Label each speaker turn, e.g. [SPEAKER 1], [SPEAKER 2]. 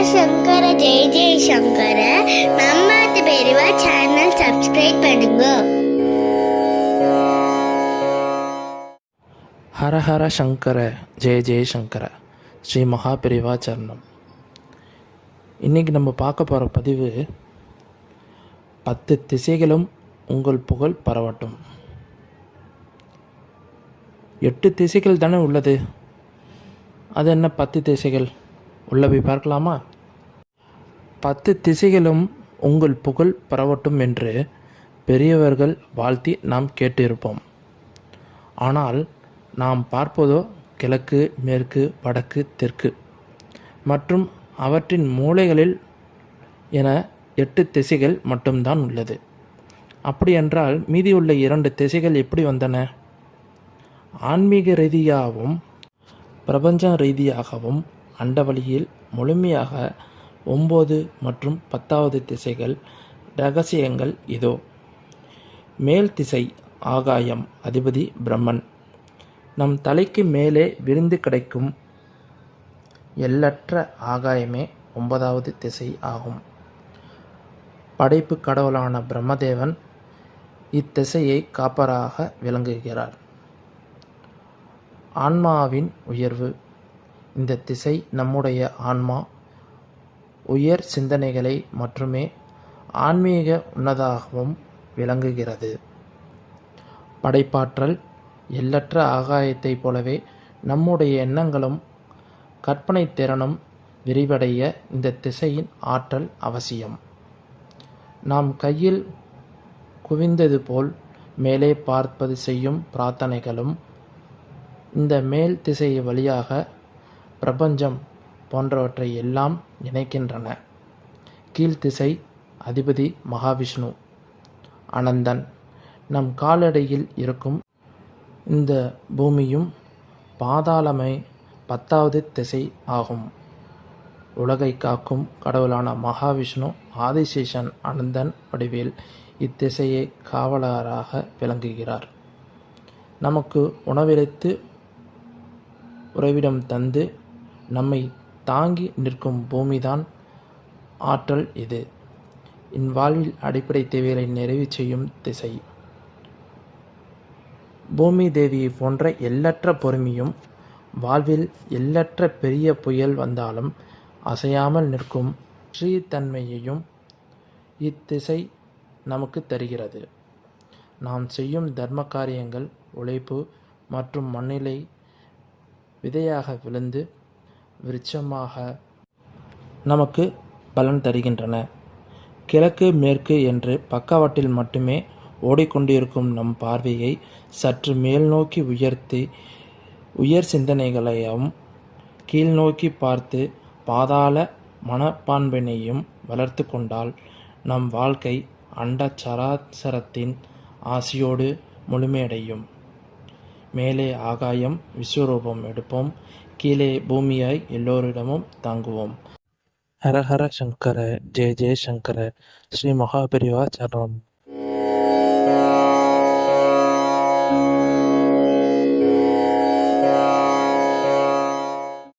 [SPEAKER 1] சங்கர ஜெய ஜெய சங்கர. நம்மாத்து பெரியவா channel subscribe பண்ணுங்க.
[SPEAKER 2] ஹர ஹர சங்கர ஜெய ஜெய சங்கர. ஸ்ரீ மகா பெரிவா சரணம். இன்றைக்கி நம்ம பார்க்க போகிற பதிவு 10 திசைகளும் உங்கள் புகழ் பரவட்டும். 8 திசைகள் தானே உள்ளது, அது என்ன 10 திசைகள்? உள்ள போய் பார்க்கலாமா? 10 திசைகளும் உங்கள் புகழ் பரவட்டும் என்று பெரியவர்கள் வாழ்த்தி நாம் கேட்டிருப்போம். ஆனால் நாம் பார்ப்பதோ கிழக்கு, மேற்கு, வடக்கு, தெற்கு மற்றும் அவற்றின் மூலைகளில் என 8 திசைகள் மட்டும்தான் உள்ளது. அப்படியென்றால் மீதியுள்ள 2 திசைகள் எப்படி வந்தன? ஆன்மீக ரீதியாகவும் பிரபஞ்ச ரீதியாகவும் அண்டவெளியில் முழுமையாக 9 மற்றும் 10வது திசைகள் இரகசியங்கள் இதோ. மேல் திசை ஆகாயம், அதிபதி பிரம்மன். நம் தலைக்கு மேலே விரிந்து கிடைக்கும் எல்லற்ற ஆகாயமே 9வது திசை ஆகும். படைப்பு கடவுளான பிரம்மதேவன் இத்திசையை காப்பராக விளங்குகிறார். ஆன்மாவின் உயர்வு. இந்த திசை நம்முடைய ஆன்மா உயர் சிந்தனைகளை மட்டுமே ஆன்மீக உன்னதாகவும் விளங்குகிறது. படைப்பாற்றல். எல்லற்ற ஆகாயத்தைப் போலவே நம்முடைய எண்ணங்களும் கற்பனை திறனும் விரிவடைய இந்த திசையின் ஆற்றல் அவசியம். நாம் கையில் குவிந்தது போல் மேலே பார்ப்பது செய்யும் பிரார்த்தனைகளும் இந்த மேல் திசை வழியாக பிரபஞ்சம் போன்றவற்றை எல்லாம் இணைக்கின்றன. கீழ்த்திசை அதிபதி மகாவிஷ்ணு அனந்தன். நம் காலடியில் இருக்கும் இந்த பூமியும் பாதாளமே 10வது திசை ஆகும். உலகை காக்கும் கடவுளான மகாவிஷ்ணு ஆதிசேஷன் அனந்தன் வடிவில் இத்திசையை காவலராக விளங்குகிறார். நமக்கு உணவளித்து உறைவிடம் தந்து நம்மை தாங்கி நிற்கும் பூமிதான் ஆற்றல் இது. வாழ்வில் அடிப்படை தேவைகளை நிறைவு செய்யும் திசை. பூமி தேவியை போன்ற எல்லற்ற பொறுமையும் வாழ்வில் எல்லற்ற பெரிய புயல் வந்தாலும் அசையாமல் நிற்கும் ஸ்ரீதன்மையையும் இத்திசை நமக்கு தருகிறது. நாம் செய்யும் தர்ம காரியங்கள் உழைப்பு மற்றும் மண்ணிலை விதையாக விழுந்து விருட்சமாக நமக்கு பலன் தருகின்றன. கிழக்கு மேற்கு என்று பக்கவாட்டில் மட்டுமே ஓடிக்கொண்டிருக்கும் நம் பார்வையை சற்று மேல் நோக்கி உயர்த்தி உயர் சிந்தனைகளையும் கீழ்நோக்கி பார்த்து பாதாள மனப்பான்பினையும் வளர்த்து கொண்டால் நம் வாழ்க்கை அண்ட சராசரத்தின் ஆசியோடு முழுமையடையும். மேலே ஆகாயம் விஸ்வரூபம் எடுப்போம், கீழே பூமியாய் எல்லோரிடமும் தாங்குவோம். ஹர ஹர சங்கர ஜெய ஜெய சங்கர. ஸ்ரீ மகா பெரிவா சரணம்.